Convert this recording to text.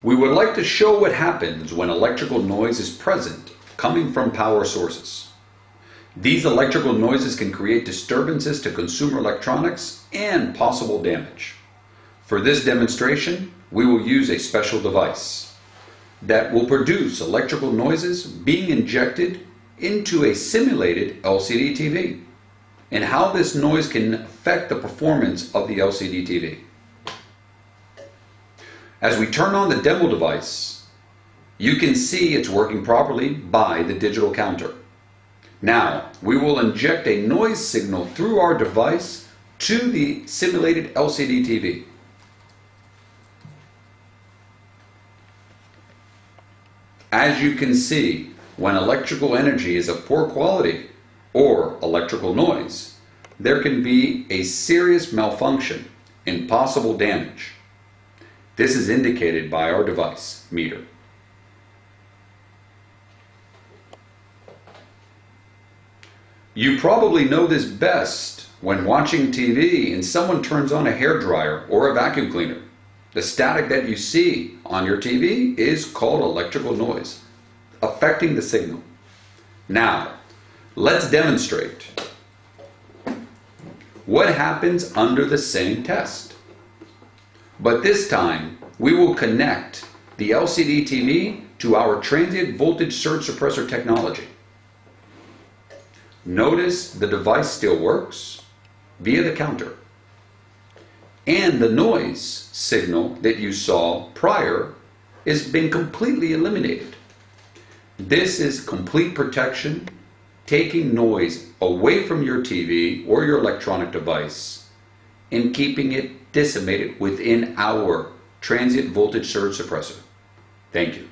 We would like to show what happens when electrical noise is present coming from power sources. These electrical noises can create disturbances to consumer electronics and possible damage. For this demonstration, we will use a special device that will produce electrical noises being injected into a simulated LCD TV and how this noise can affect the performance of the LCD TV. As we turn on the demo device, you can see it's working properly by the digital counter. Now, we will inject a noise signal through our device to the simulated LCD TV. As you can see, when electrical energy is of poor quality or electrical noise, there can be a serious malfunction and possible damage. This is indicated by our device meter. You probably know this best when watching TV and someone turns on a hairdryer or a vacuum cleaner. The static that you see on your TV is called electrical noise, affecting the signal. Now, let's demonstrate what happens under the same test. But this time, we will connect the LCD TV to our transient voltage surge suppressor technology. Notice the device still works via the counter. And the noise signal that you saw prior has been completely eliminated. This is complete protection, taking noise away from your TV or your electronic device and keeping it decimated within our transient voltage surge suppressor. Thank you.